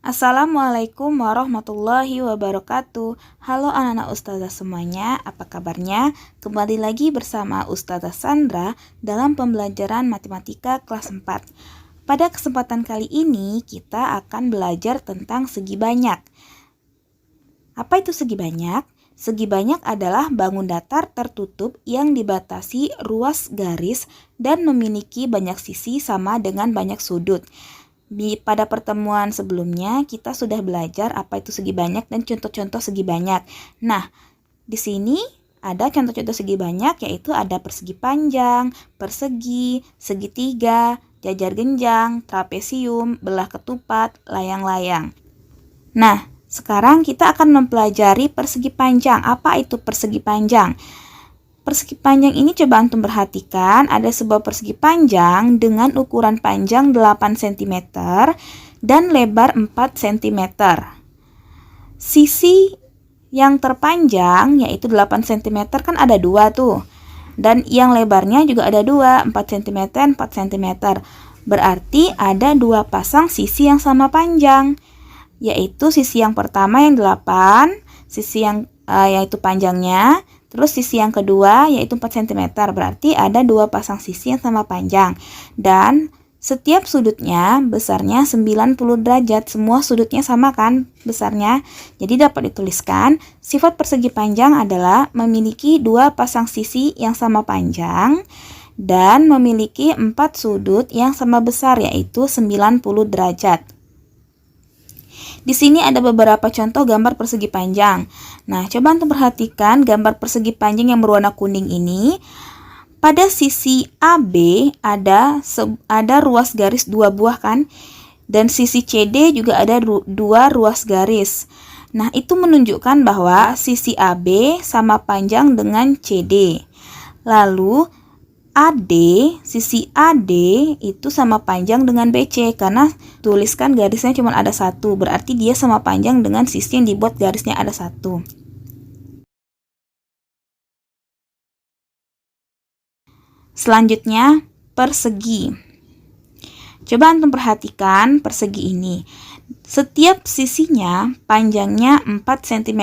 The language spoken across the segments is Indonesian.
Assalamualaikum warahmatullahi wabarakatuh. Halo anak-anak ustazah semuanya, apa kabarnya? Kembali lagi bersama Ustazah Sandra dalam pembelajaran matematika kelas 4. Pada kesempatan kali ini kita akan belajar tentang segi banyak. Apa itu segi banyak? Segi banyak adalah bangun datar tertutup yang dibatasi ruas garis dan memiliki banyak sisi sama dengan banyak sudut. Pada pertemuan sebelumnya kita sudah belajar apa itu segi banyak dan contoh-contoh segi banyak. Nah, di sini ada contoh-contoh segi banyak, yaitu ada persegi panjang, persegi, segitiga, jajar genjang, trapesium, belah ketupat, layang-layang. Nah, sekarang kita akan mempelajari persegi panjang. Apa itu persegi panjang? Persegi panjang ini coba antum perhatikan, ada sebuah persegi panjang dengan ukuran panjang 8 cm dan lebar 4 cm. Sisi yang terpanjang yaitu 8 cm kan ada dua tuh. Dan yang lebarnya juga ada dua, 4 cm, 4 cm. Berarti ada dua pasang sisi yang sama panjang. Yaitu sisi yang pertama yang 8, sisi yang yaitu panjangnya. Terus sisi yang kedua yaitu 4 cm, berarti ada dua pasang sisi yang sama panjang. Dan setiap sudutnya besarnya 90 derajat, semua sudutnya sama kan besarnya. Jadi dapat dituliskan, sifat persegi panjang adalah memiliki dua pasang sisi yang sama panjang dan memiliki 4 sudut yang sama besar yaitu 90 derajat. Di sini ada beberapa contoh gambar persegi panjang. Nah, coba untuk perhatikan gambar persegi panjang yang berwarna kuning ini. Pada sisi AB ada ruas garis 2 buah kan? Dan sisi CD juga ada 2 ruas garis. Nah, itu menunjukkan bahwa sisi AB sama panjang dengan CD. Lalu sisi AD itu sama panjang dengan BC, karena tuliskan garisnya cuma ada satu, berarti dia sama panjang dengan sisi yang dibuat garisnya ada satu. Selanjutnya, persegi. Coba antum perhatikan persegi ini. Setiap sisinya panjangnya 4 cm.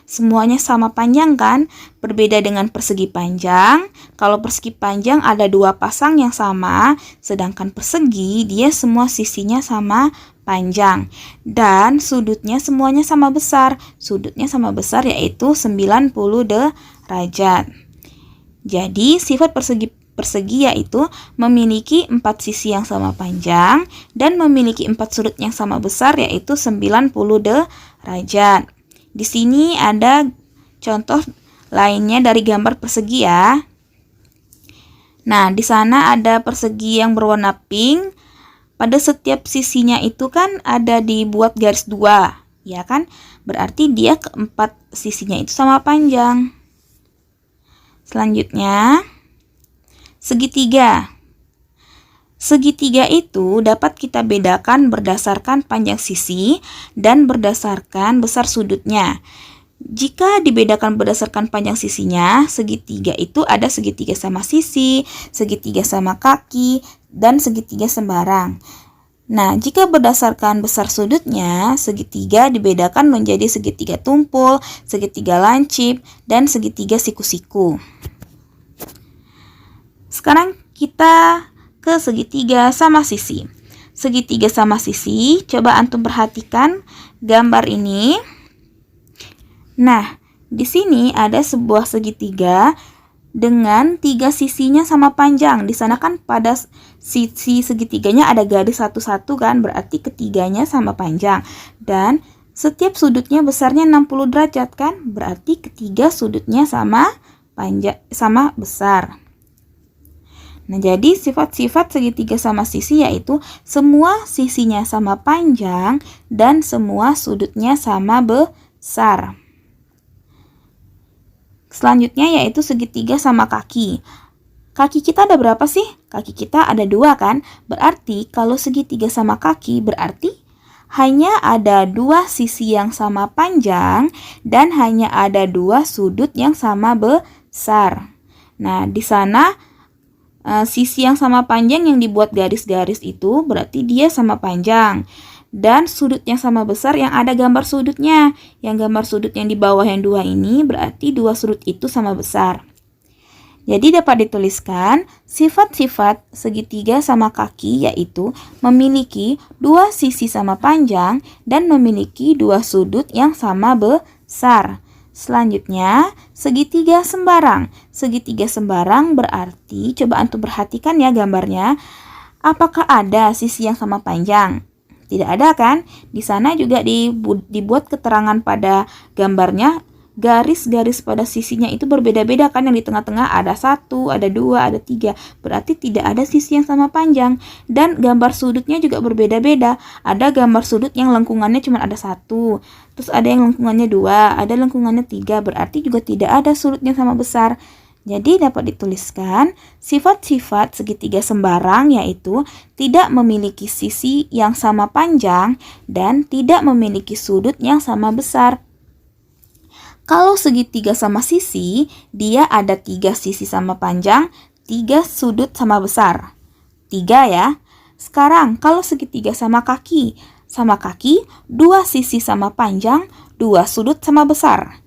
Semuanya sama panjang kan? Berbeda dengan persegi panjang. Kalau persegi panjang ada dua pasang yang sama, sedangkan persegi dia semua sisinya sama panjang. Dan sudutnya semuanya sama besar. Sudutnya sama besar yaitu 90 derajat. Jadi sifat persegi yaitu memiliki 4 sisi yang sama panjang dan memiliki 4 sudut yang sama besar yaitu 90 derajat. Di sini ada contoh lainnya dari gambar persegi ya. Nah, di sana ada persegi yang berwarna pink. Pada setiap sisinya itu kan ada dibuat garis 2, ya kan? Berarti dia keempat sisinya itu sama panjang. Selanjutnya, segitiga. Segitiga itu dapat kita bedakan berdasarkan panjang sisi dan berdasarkan besar sudutnya. Jika dibedakan berdasarkan panjang sisinya, segitiga itu ada segitiga sama sisi, segitiga sama kaki, dan segitiga sembarang. Nah, jika berdasarkan besar sudutnya, segitiga dibedakan menjadi segitiga tumpul, segitiga lancip, dan segitiga siku-siku. Sekarang kita ke segitiga sama sisi. Segitiga sama sisi, coba antum perhatikan gambar ini. Nah, di sini ada sebuah segitiga dengan 3 sisinya sama panjang. Di sana kan pada sisi segitiganya ada garis satu-satu kan, berarti ketiganya sama panjang. Dan setiap sudutnya besarnya 60 derajat kan, berarti ketiga sudutnya sama panjang, sama besar. Nah, jadi sifat-sifat segitiga sama sisi yaitu semua sisinya sama panjang dan semua sudutnya sama besar. Selanjutnya yaitu segitiga sama kaki. Kaki kita ada berapa sih? Kaki kita ada 2 kan? Berarti kalau segitiga sama kaki berarti hanya ada 2 sisi yang sama panjang dan hanya ada 2 sudut yang sama besar. Nah, di sana sisi yang sama panjang yang dibuat garis-garis itu berarti dia sama panjang. dan sudut yang sama besar yang ada gambar sudutnya. Yang gambar sudut yang di bawah yang 2 ini berarti dua sudut itu sama besar. Jadi dapat dituliskan sifat-sifat segitiga sama kaki yaitu memiliki dua sisi sama panjang dan memiliki dua sudut yang sama besar. Selanjutnya, segitiga sembarang. Segitiga sembarang berarti, coba antum perhatikan ya gambarnya, apakah ada sisi yang sama panjang? Tidak ada kan? Di sana juga dibuat keterangan pada gambarnya, garis-garis pada sisinya itu berbeda-beda kan, yang di tengah-tengah ada 1, ada 2, ada 3. Berarti tidak ada sisi yang sama panjang. Dan gambar sudutnya juga berbeda-beda. Ada gambar sudut yang lengkungannya cuma ada 1. Terus ada yang lengkungannya 2, ada lengkungannya 3. Berarti juga tidak ada sudut yang sama besar. Jadi dapat dituliskan sifat-sifat segitiga sembarang yaitu tidak memiliki sisi yang sama panjang dan tidak memiliki sudut yang sama besar. Kalau segitiga sama sisi, dia ada 3 sisi sama panjang, 3 sudut sama besar. 3 ya. Sekarang kalau segitiga sama kaki, 2 sisi sama panjang, 2 sudut sama besar.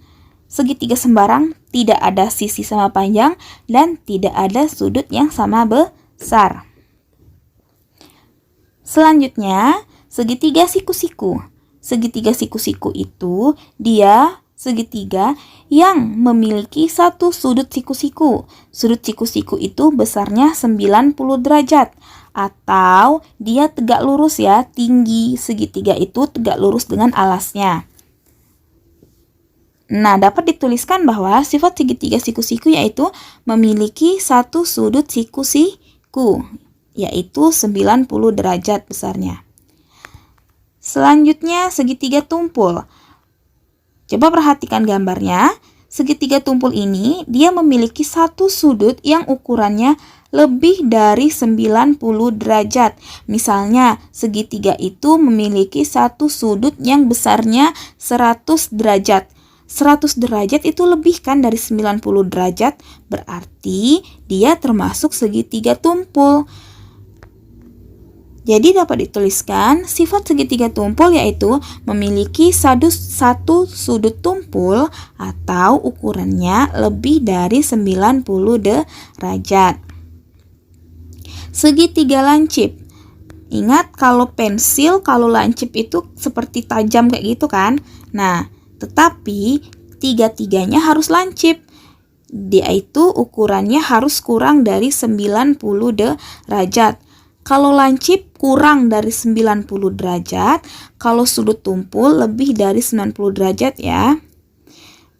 Segitiga sembarang tidak ada sisi sama panjang dan tidak ada sudut yang sama besar. Selanjutnya, segitiga siku-siku. Segitiga siku-siku itu dia segitiga yang memiliki satu sudut siku-siku. Sudut siku-siku itu besarnya 90 derajat atau dia tegak lurus ya, tinggi segitiga itu tegak lurus dengan alasnya. Nah, dapat dituliskan bahwa sifat segitiga siku-siku yaitu memiliki satu sudut siku-siku, yaitu 90 derajat besarnya. Selanjutnya, segitiga tumpul. Coba perhatikan gambarnya. Segitiga tumpul ini dia memiliki satu sudut yang ukurannya lebih dari 90 derajat. Misalnya, segitiga itu memiliki satu sudut yang besarnya 100 derajat. 100 derajat itu lebih kan dari 90 derajat, berarti dia termasuk segitiga tumpul. Jadi dapat dituliskan sifat segitiga tumpul yaitu memiliki satu sudut tumpul atau ukurannya lebih dari 90 derajat. Segitiga lancip. Ingat kalau pensil, kalau lancip itu seperti tajam kayak gitu kan. Nah, tetapi tiga-tiganya harus lancip. Dia itu ukurannya harus kurang dari 90 derajat. Kalau lancip kurang dari 90 derajat, kalau sudut tumpul lebih dari 90 derajat ya.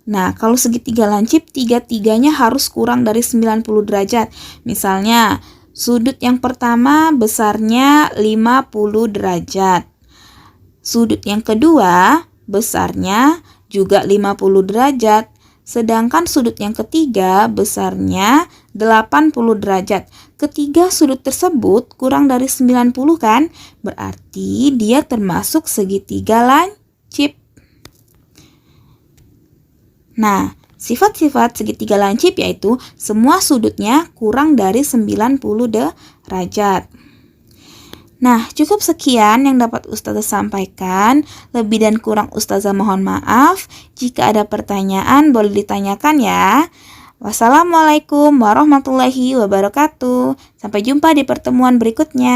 Nah, kalau segitiga lancip, tiga-tiganya harus kurang dari 90 derajat. Misalnya, sudut yang pertama besarnya 50 derajat. Sudut yang kedua besarnya juga 50 derajat. Sedangkan sudut yang ketiga besarnya 80 derajat. Ketiga sudut tersebut kurang dari 90 kan? Berarti dia termasuk segitiga lancip. Nah, sifat-sifat segitiga lancip yaitu semua sudutnya kurang dari 90 derajat. Nah, cukup sekian yang dapat Ustazah sampaikan. Lebih dan kurang Ustazah mohon maaf. Jika ada pertanyaan boleh ditanyakan ya. Wassalamualaikum warahmatullahi wabarakatuh. Sampai jumpa di pertemuan berikutnya.